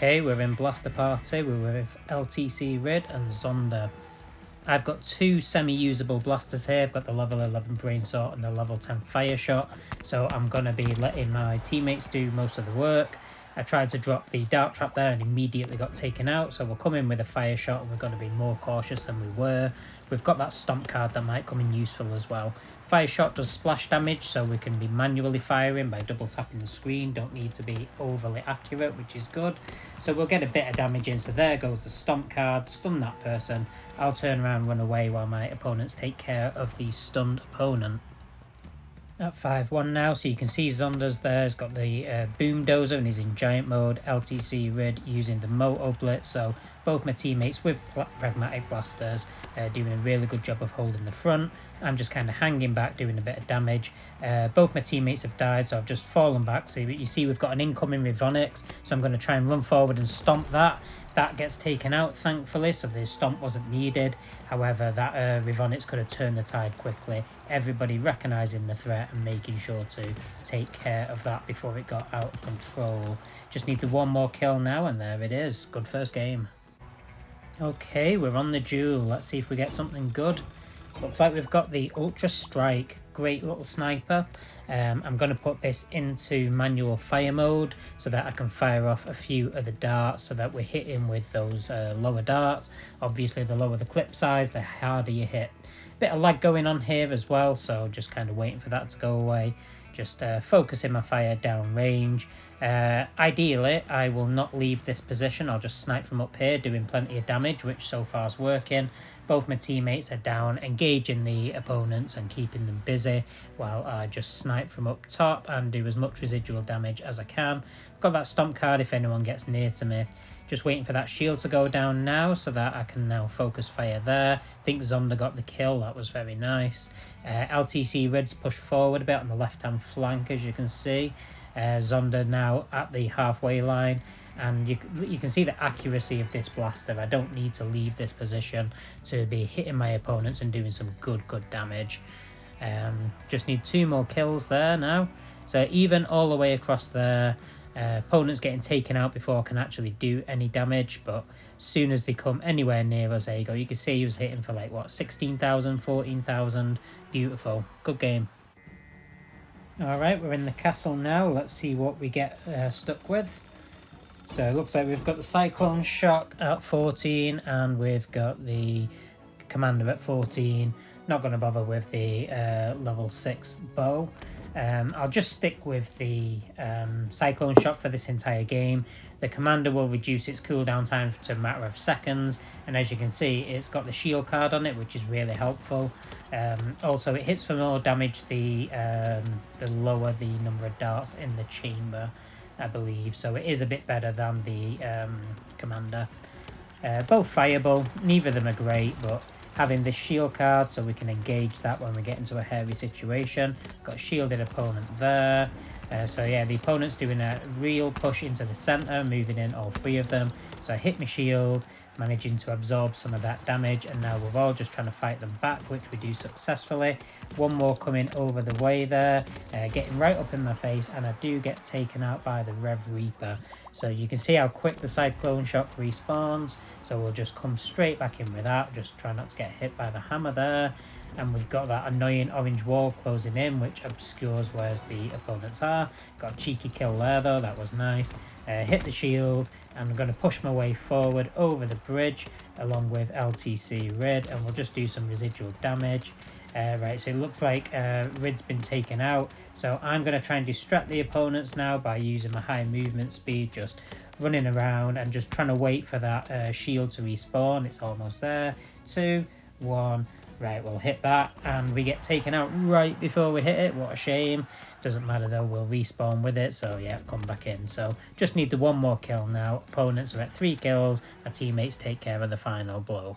Okay, we're in Blaster Party, we're with LTC Rid and Zonda. I've got two semi-usable blasters here. I've got the level 11 Brainsword and the level 10 Fire Shot, so I'm going to be letting my teammates do most of the work. I tried to drop the Dart Trap there and immediately got taken out, so we'll come in with a Fire Shot and we're going to be more cautious than we were. We've got that Stomp card that might come in useful as well. Fire Shot does splash damage, so we can be manually firing by double tapping the screen. Don't need to be overly accurate, which is good. So we'll get a bit of damage in. So there goes the Stomp card, stun that person. I'll turn around and run away while my opponents take care of the stunned opponent. At 5-1 now, so you can see Zonda's there. He's got the Boom Dozer and he's in Giant mode. LTC Rid using the Moto Blitz. So both my teammates with Pragmatic Blasters doing a really good job of holding the front. I'm just kind of hanging back, doing a bit of damage. Both my teammates have died, so I've just fallen back. So you see we've got an incoming Rivonix, so I'm going to try and run forward and stomp that. That gets taken out, thankfully, so the stomp wasn't needed. However, that Rivonix could have turned the tide quickly. Everybody recognising the threat and making sure to take care of that before it got out of control. Just need the one more kill now, and there it is. Good first game. Okay, we're on the duel. Let's see if we get something good. Looks like we've got the Ultra Strike. Great little sniper. I'm going to put this into manual fire mode so that I can fire off a few of the darts so that we're hitting with those lower darts. Obviously, the lower the clip size, the harder you hit. Bit of lag going on here as well, so just kind of waiting for that to go away. Just focusing my fire down range. Ideally, I will not leave this position. I'll just snipe from up here, doing plenty of damage, which so far is working. Both my teammates are down, engaging the opponents and keeping them busy, while I just snipe from up top and do as much residual damage as I can. Got that Stomp card if anyone gets near to me. Just waiting for that shield to go down now so that I can now focus fire there. I think Zonda got the kill, that was very nice. LTC Red's pushed forward a bit on the left-hand flank, as you can see. Zonda now at the halfway line. And you can see the accuracy of this blaster. I don't need to leave this position to be hitting my opponents and doing some good damage. Just need 2 more kills there now. So even all the way across there, opponents getting taken out before I can actually do any damage. But as soon as they come anywhere near us, there you go. You can see he was hitting for like, what, 16,000, 14,000. Beautiful. Good game. Alright, we're in the castle now. Let's see what we get stuck with. So it looks like we've got the Cyclone Shock at 14 and we've got the Commander at 14. Not going to bother with the level 6 bow. I'll just stick with the Cyclone Shock for this entire game. The Commander will reduce its cooldown time to a matter of seconds, and as you can see it's got the shield card on it, which is really helpful. Also it hits for more damage the lower the number of darts in the chamber, I believe, so it is a bit better than the Commander. Both fireable, neither of them are great, but having this shield card so we can engage that when we get into a hairy situation. Got a shielded opponent there. So yeah, the opponent's doing a real push into the centre, moving in all 3 of them. So I hit my shield, managing to absorb some of that damage, and now we're all just trying to fight them back, which we do successfully. One more coming over the way there, getting right up in my face, and I do get taken out by the Rev Reaper. So you can see how quick the Cyclone Shock respawns, so we'll just come straight back in with that, just try not to get hit by the hammer there. And we've got that annoying orange wall closing in, which obscures where the opponents are. Got a cheeky kill there though, that was nice. Hit the shield, and I'm going to push my way forward over the bridge along with LTC Rid, and we'll just do some residual damage. Right, so it looks like Rid's been taken out, so I'm going to try and distract the opponents now by using my high movement speed, just running around and just trying to wait for that shield to respawn. It's almost there. 2, 1... Right, we'll hit that, and we get taken out right before we hit it. What a shame. Doesn't matter though, we'll respawn with it, so yeah, come back in. So just need the 1 more kill now. Opponents are at 3 kills, our teammates take care of the final blow.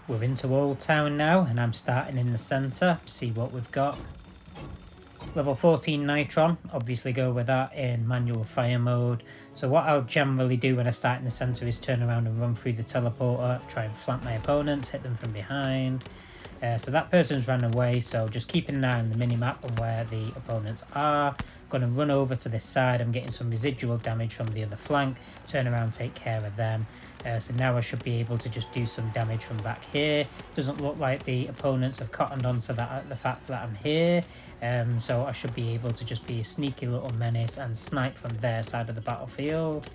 We're into Old Town now, and I'm starting in the centre. See what we've got. Level 14 Nitron, obviously go with that in manual fire mode. So what I'll generally do when I start in the centre is turn around and run through the teleporter, try and flank my opponents, hit them from behind. So that person's run away, so just keeping an eye on the minimap and where the opponents are. Going to run over to this side. I'm getting some residual damage from the other flank. Turn around, take care of them. So now I should be able to just do some damage from back here. Doesn't look like the opponents have cottoned onto that, the fact that I'm here. So I should be able to just be a sneaky little menace and snipe from their side of the battlefield.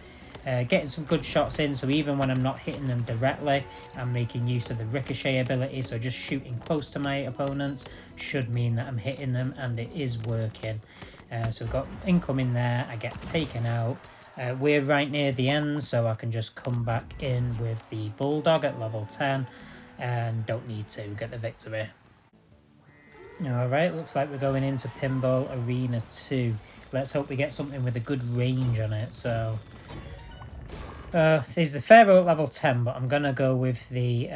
Getting some good shots in, so even when I'm not hitting them directly, I'm making use of the ricochet ability, so just shooting close to my opponents should mean that I'm hitting them, and it is working. So we've got incoming there, I get taken out. We're right near the end, so I can just come back in with the Bulldog at level 10 and don't need to get the victory. Alright, looks like we're going into Pinball Arena 2. Let's hope we get something with a good range on it. So there's the Pharaoh at level 10, but I'm going to go with the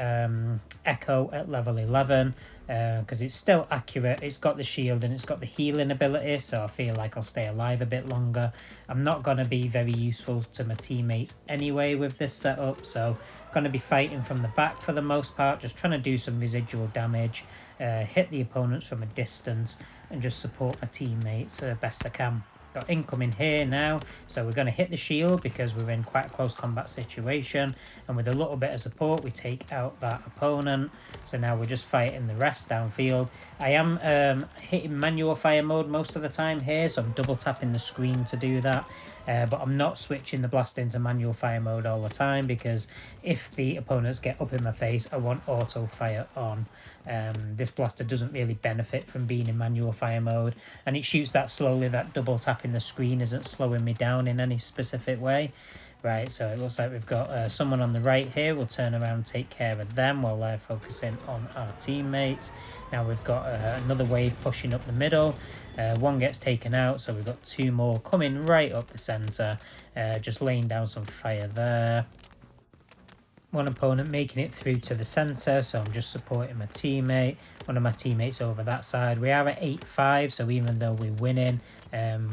Echo at level 11. Because it's still accurate, it's got the shield and it's got the healing ability, so I feel like I'll stay alive a bit longer. I'm not going to be very useful to my teammates anyway with this setup, so I'm going to be fighting from the back for the most part, just trying to do some residual damage, hit the opponents from a distance and just support my teammates best I can. Got incoming here now, so we're going to hit the shield because we're in quite a close combat situation, and with a little bit of support we take out that opponent. So now we're just fighting the rest downfield. I am hitting manual fire mode most of the time here, so I'm double tapping the screen to do that. But I'm not switching the blast into manual fire mode all the time, because if the opponents get up in my face, I want auto fire on. This blaster doesn't really benefit from being in manual fire mode, and it shoots that slowly. That double tapping the screen isn't slowing me down in any specific way. Right, so it looks like we've got someone on the right here. We'll turn around and take care of them while they're focusing on our teammates. Now we've got another wave pushing up the middle. One gets taken out, so we've got two more coming right up the centre, just laying down some fire there. One opponent making it through to the centre, so I'm just supporting my teammate. One of my teammates over that side. We are at 8-5, so even though we're winning,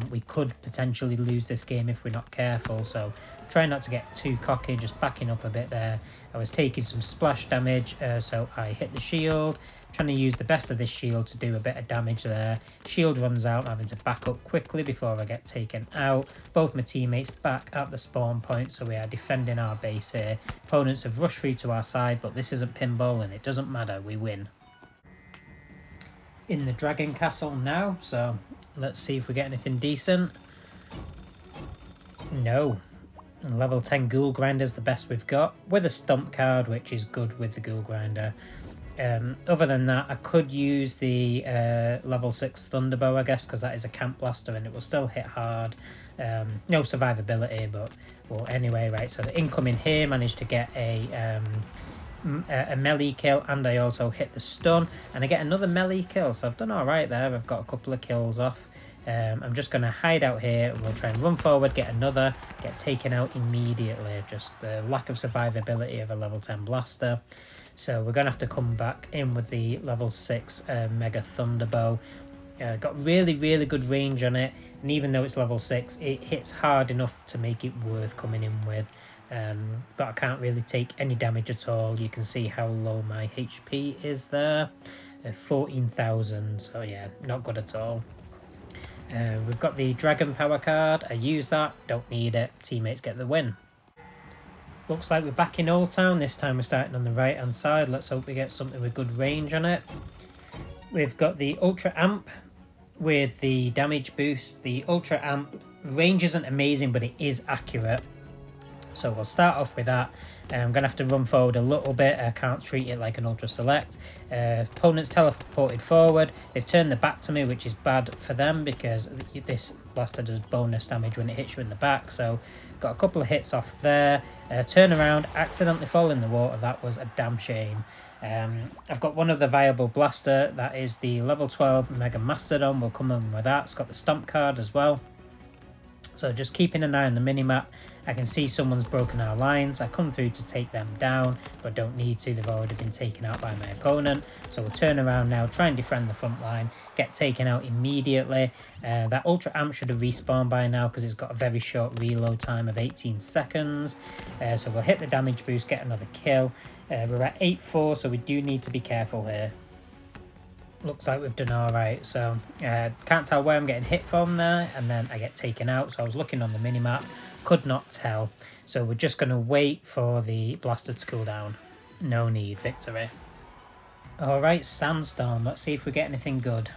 we could potentially lose this game if we're not careful, so try not to get too cocky, just backing up a bit there. I was taking some splash damage, so I hit the shield. Trying to use the best of this shield to do a bit of damage there. Shield runs out, I'm having to back up quickly before I get taken out. Both my teammates back at the spawn point, so we are defending our base here. Opponents have rushed through to our side, but this isn't pinball and it doesn't matter, we win. In the Dragon Castle now, so let's see if we get anything decent. No. And level 10 Ghoul Grinder is the best we've got, with a stump card, which is good with the Ghoul Grinder. Other than that, I could use the level 6 Thunderbow, I guess, because that is a camp blaster and it will still hit hard. No survivability, but well, anyway, right. So the incoming here managed to get a melee kill, and I also hit the stun, and I get another melee kill. So I've done all right there. I've got a couple of kills off. I'm just going to hide out here, and we'll try and run forward, get another, get taken out immediately. Just the lack of survivability of a level 10 blaster. So we're going to have to come back in with the level 6 Mega Thunderbow. Got really, really good range on it, and even though it's level 6, it hits hard enough to make it worth coming in with. But I can't really take any damage at all. You can see how low my HP is there. 14,000, so yeah, not good at all. We've got the Dragon Power card. I use that, don't need it. Teammates get the win. Looks like we're back in Old Town. This time we're starting on the right hand side. Let's hope we get something with good range on it. We've got the Ultra Amp with the damage boost. The Ultra Amp range isn't amazing, but it is accurate. So we'll start off with that. I'm going to have to run forward a little bit. I can't treat it like an Ultra Select. Opponents teleported forward. They've turned their back to me, which is bad for them because this blaster does bonus damage when it hits you in the back. So got a couple of hits off there. Turn around, accidentally fall in the water. That was a damn shame. I've got one of the viable blaster. That is the level 12 Mega Mastodon. We'll come in with that. It's got the Stomp card as well. So just keeping an eye on the minimap. I can see someone's broken our lines. I come through to take them down, but don't need to. They've already been taken out by my opponent. So we'll turn around now, try and defend the front line, get taken out immediately. That Ultra Amp should have respawned by now because it's got a very short reload time of 18 seconds. So we'll hit the damage boost, get another kill. We're at 8-4, so we do need to be careful here. Looks like we've done alright, so can't tell where I'm getting hit from there, and then I get taken out. So I was looking on the minimap, could not tell. So we're just going to wait for the blaster to cool down. No need, victory. Alright, Sandstorm, let's see if we get anything good.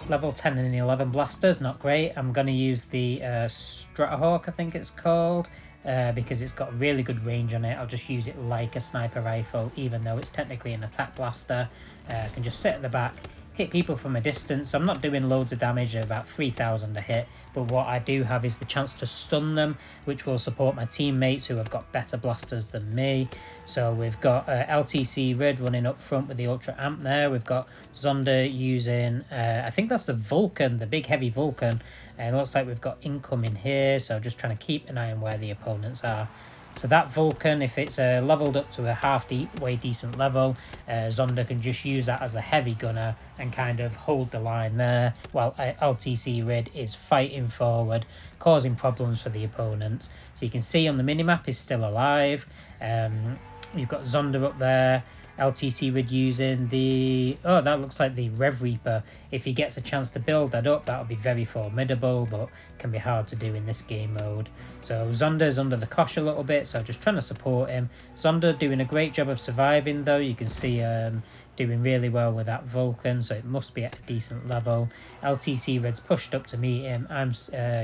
Level 10 and 11 blasters, not great. I'm going to use the Stratahawk, I think it's called, because it's got really good range on it. I'll just use it like a sniper rifle, even though it's technically an attack blaster. I can just sit at the back, hit people from a distance. I'm not doing loads of damage, about 3,000 a hit, but what I do have is the chance to stun them, which will support my teammates who have got better blasters than me. So we've got LTC Red running up front with the Ultra Amp there. We've got Zonda using, I think that's the Vulcan, the big heavy Vulcan. And it looks like we've got incoming here, so just trying to keep an eye on where the opponents are. So that Vulcan, if it's leveled up to a halfway decent level, Zonda can just use that as a heavy gunner and kind of hold the line there, while LTC Red is fighting forward, causing problems for the opponents. So you can see on the minimap is still alive. You've got Zonda up there. LTC Red using the... Oh, that looks like the Rev Reaper. If he gets a chance to build that up, that'll be very formidable, but can be hard to do in this game mode. So Zonda's under the cosh a little bit, so just trying to support him. Zonda doing a great job of surviving, though. You can see doing really well with that Vulcan, so it must be at a decent level. LTC Red's pushed up to meet him. I'm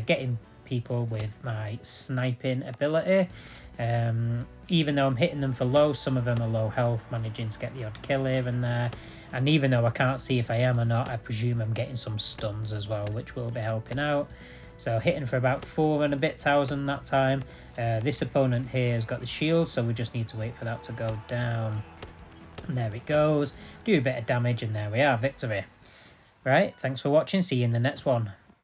getting people with my sniping ability. Even though I'm hitting them for low, some of them are low health, managing to get the odd kill here and there. And even though I can't see if I am or not, I presume I'm getting some stuns as well, which will be helping out. So hitting for about 4 and a bit thousand that time. This opponent here has got the shield, so we just need to wait for that to go down. And there it goes. Do a bit of damage, and there we are, victory. Right, thanks for watching. See you in the next one.